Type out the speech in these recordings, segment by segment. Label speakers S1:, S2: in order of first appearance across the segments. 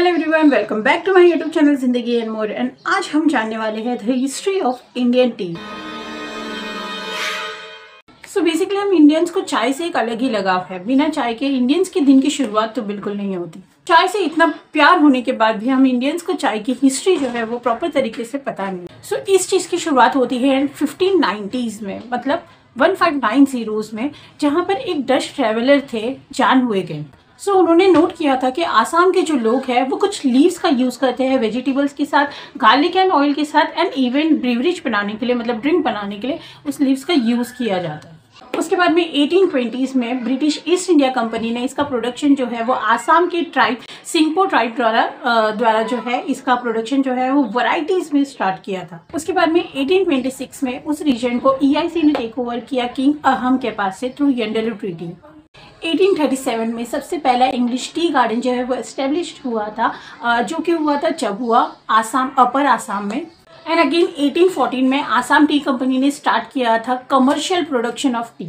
S1: Hello everyone, welcome back to my YouTube channel Zindagi and more. And आज हम जानने वाले हैं the history of Indian tea. So basically हम इंडियंस को चाय से एक अलग ही लगाव है। बिना चाय के इंडियंस के दिन की शुरुआत तो बिल्कुल नहीं होती। चाय से इतना प्यार होने के बाद भी हम इंडियंस को चाय की हिस्ट्री जो है वो प्रॉपर तरीके से पता नहीं। सो इस चीज की शुरुआत होती है 1590s में, मतलब 1590s में, जहाँ पर एक डच ट्रेवलर थे जान हुएगेन। सो उन्होंने नोट किया था कि आसाम के जो लोग हैं वो कुछ लीव्स का यूज़ करते हैं वेजिटेबल्स के साथ, गार्लिक एंड ऑयल के साथ, एंड इवन ब्रीवरेज बनाने के लिए, मतलब ड्रिंक बनाने के लिए उस लीव्स का यूज़ किया जाता है। उसके बाद में 1820s में ब्रिटिश ईस्ट इंडिया कंपनी ने इसका प्रोडक्शन जो है वो आसाम के ट्राइब सिंगपो ट्राइब द्वारा जो है इसका प्रोडक्शन जो है वो वैरायटीज में स्टार्ट किया था। उसके बाद में 1826 में उस रीजन को EIC ने टेक ओवर किया किंग अहम के पास से थ्रू यंडलू ट्रीटी। 1837 में सबसे पहला इंग्लिश टी गार्डन जो है वो एस्टेब्लिश हुआ था, जो कि हुआ था चबुआ, आसाम, अपर आसाम में। एंड अगेन 1814 में आसाम टी कंपनी ने स्टार्ट किया था commercial production of tea.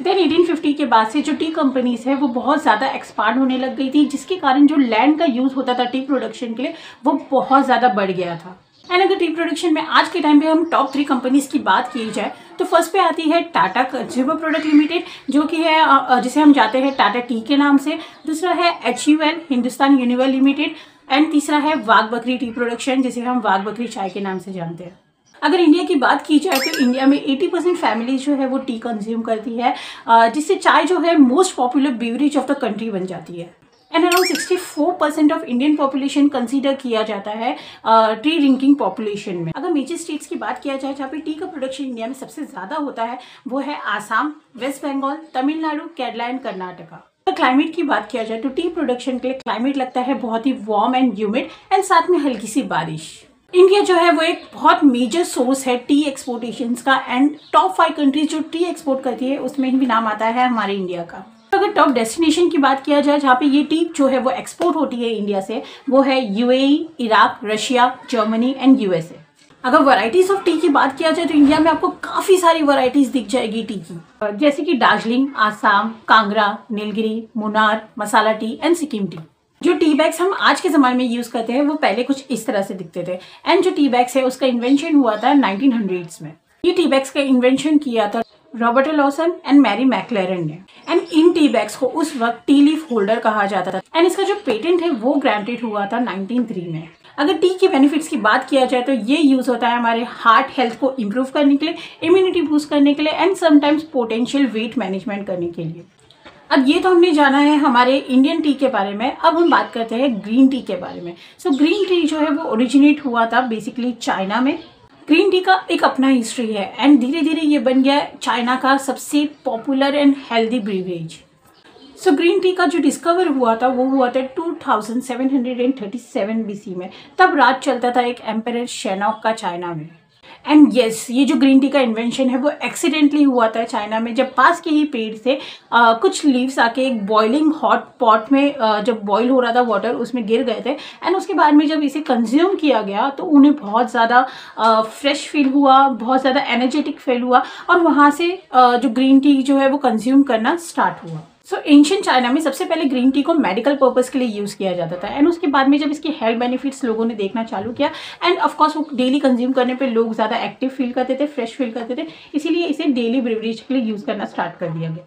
S1: Then 1850 के बाद से जो टी कंपनीज है वो बहुत ज़्यादा एक्सपांड होने लग गई थी, जिसके कारण जो लैंड का यूज़ होता था टी प्रोडक्शन के लिए वो बहुत ज़्यादा बढ़ गया था। एंड अगर टी प्रोडक्शन में आज के टाइम पे हम टॉप 3 कंपनीज की बात की जाए तो फर्स्ट पे आती है टाटा कंज्यूमर प्रोडक्ट लिमिटेड, जो कि है जिसे हम जाते हैं टाटा टी के नाम से। दूसरा है HUL, हिंदुस्तान यूनिवर लिमिटेड। एंड तीसरा है वाघ बकरी टी प्रोडक्शन, जिसे हम वाघ बकरी चाय के नाम से जानते हैं। अगर इंडिया की बात की जाए तो इंडिया में 80% फैमिली जो है वो टी कंज्यूम करती है, जिससे चाय जो है most popular beverage of the country बन जाती है। And around 64% of Indian population consider किया जाता है टी ड्रिंकिंग पॉपुलेशन में। अगर मेजर स्टेट्स की बात किया जाए जहाँ पे टी का प्रोडक्शन इंडिया में सबसे ज़्यादा होता है वो है आसाम, वेस्ट बंगाल, तमिलनाडु, केरला एंड कर्नाटका। अगर क्लाइमेट की बात किया जाए तो टी प्रोडक्शन के लिए क्लाइमेट लगता है बहुत ही वार्म एंड ह्यूमिड एंड साथ में हल्की सी बारिश। इंडिया जो है वो एक बहुत मेजर सोर्स है टी एक्सपोर्टेशंस का, एंड टॉप 5 कंट्रीज जो टी एक्सपोर्ट करती है उसमें भी नाम आता है हमारे इंडिया का। अगर टॉप डेस्टिनेशन की बात किया जाए जहाँ पे ये टी जो है वो एक्सपोर्ट होती है इंडिया से, वो है UAE, Iraq, Russia, Germany and USA। अगर वैरायटीज ऑफ टी की बात किया जाए तो इंडिया में आपको काफ़ी सारी वैरायटीज दिख जाएगी टी की, जैसे कि दार्जिलिंग, आसाम, कांगड़ा, नीलगिरी, मुनार, मसाला टी एंड सिक्किम टी। जो टी बैग्स हम आज के ज़माने में यूज़ करते हैं वो पहले कुछ इस तरह से दिखते थे। एंड जो टी बैग्स है उसका इन्वेंशन हुआ था 1900s में। ये टी बैग्स का इन्वेंशन किया था Robert Lawson and Mary McLaren ने। एंड इन टी बैग्स को उस वक्त टी लीफ होल्डर कहा जाता था। एंड इसका जो पेटेंट है वो ग्रांटेड हुआ था 1903 में। अगर टी के बेनिफिट्स की बात किया जाए तो ये यूज़ होता है हमारे हार्ट हेल्थ को इम्प्रूव करने के लिए, इम्यूनिटी बूस्ट करने के लिए and sometimes potential weight management करने के लिए। अब ये तो हमने जाना है हमारे इंडियन टी के बारे में। अब हम बात करते हैं ग्रीन टी के बारे में। सो ग्रीन टी जो है वो ओरिजिनेट हुआ था बेसिकली चाइना में। ग्रीन टी का एक अपना हिस्ट्री है एंड धीरे धीरे ये बन गया चाइना का सबसे popular and healthy beverage. So green tea का जो डिस्कवर हुआ था वो हुआ था 2737 BC में। तब राज चलता था एक एम्परर शेनॉक का चाइना में। एंड यस, ये जो ग्रीन टी का इन्वेंशन है वो एक्सीडेंटली हुआ था चाइना में, जब पास के ही पेड़ से कुछ लीव्स आके एक बॉइलिंग हॉट पॉट में जब बॉईल हो रहा था वाटर, उसमें गिर गए थे। एंड उसके बाद में जब इसे कंज्यूम किया गया तो उन्हें बहुत ज़्यादा फ्रेश फील हुआ, बहुत ज़्यादा एनर्जेटिक फील हुआ, और वहाँ से जो ग्रीन टी जो है वो कंज्यूम करना स्टार्ट हुआ। सो एंशिएंट चाइना में सबसे पहले ग्रीन टी को मेडिकल पर्पस के लिए यूज़ किया जाता था। एंड उसके बाद में जब इसके हेल्थ बेनिफिट्स लोगों ने देखना चालू किया, एंड ऑफकोर्स वो डेली कंज्यूम करने पे लोग ज़्यादा एक्टिव फील करते थे, फ्रेश फील करते थे, इसीलिए इसे डेली ब्रीवरेज के लिए यूज़ करना स्टार्ट कर दिया गया।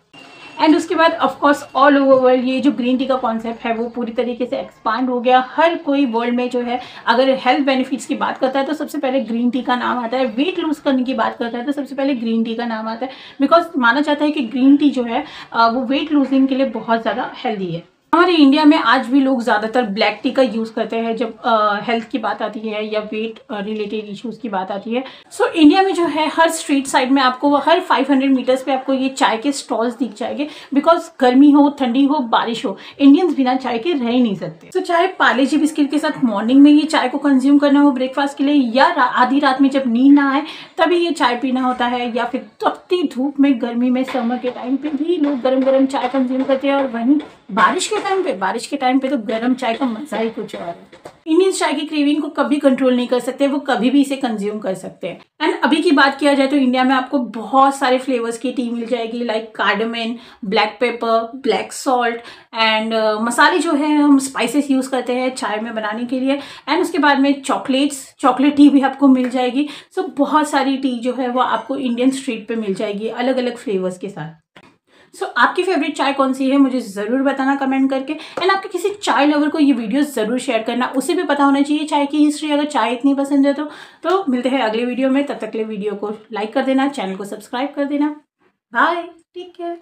S1: एंड उसके बाद ऑफकोर्स ऑल ओवर वर्ल्ड ये जो ग्रीन टी का कॉन्सेप्ट है वो पूरी तरीके से एक्सपांड हो गया। हर कोई वर्ल्ड में जो है अगर हेल्थ बेनिफिट्स की बात करता है तो सबसे पहले ग्रीन टी का नाम आता है। वेट लूज करने की बात करता है तो सबसे पहले ग्रीन टी का नाम आता है, बिकॉज माना जाता है कि ग्रीन टी जो है वो वेट लूजिंग के लिए बहुत ज़्यादा हेल्दी है। हमारे इंडिया में आज भी लोग ज़्यादातर ब्लैक टी का यूज़ करते हैं जब हेल्थ की बात आती है या वेट रिलेटेड इश्यूज़ की बात आती है। सो इंडिया में जो है हर स्ट्रीट साइड में आपको हर 500 मीटर्स पे आपको ये चाय के स्टॉल्स दिख जाएंगे, बिकॉज गर्मी हो, ठंडी हो, बारिश हो, इंडियंस बिना चाय के रह ही नहीं सकते। तो चाहे पार्ले जी बिस्किट के साथ मॉर्निंग में ये चाय को कंज्यूम करना हो ब्रेकफास्ट के लिए, या आधी रात में जब नींद ना आए तभी ये चाय पीना होता है, या फिर तपती धूप में गर्मी में समर के टाइम पे भी लोग गर्म गर्म चाय कंज्यूम करते हैं। और वहीं बारिश के के टाइम पे, बारिश के टाइम पे तो गर्म चाय का मजा ही कुछ और है। इंडियन चाय की क्रेविंग को कभी कंट्रोल नहीं कर सकते, वो कभी भी इसे कंज्यूम कर सकते हैं। एंड अभी की बात किया जाए तो इंडिया में आपको बहुत सारे फ्लेवर्स की टी मिल जाएगी, like कार्डामन, black pepper, black salt and मसाले जो है हम स्पाइसेस यूज करते हैं चाय में बनाने के लिए। एंड उसके बाद में चॉकलेट टी भी आपको मिल जाएगी। सो बहुत सारी टी जो है वो आपको इंडियन स्ट्रीट पे मिल जाएगी अलग अलग फ्लेवर्स के साथ। सो आपकी फेवरेट चाय कौन सी है मुझे ज़रूर बताना कमेंट करके। एंड आपके किसी चाय लवर को ये वीडियो ज़रूर शेयर करना, उसे भी पता होना चाहिए चाय की हिस्ट्री, अगर चाय इतनी पसंद है तो मिलते हैं अगले वीडियो में। तब तक के लिए वीडियो को लाइक कर देना, चैनल को सब्सक्राइब कर देना। Bye, take care.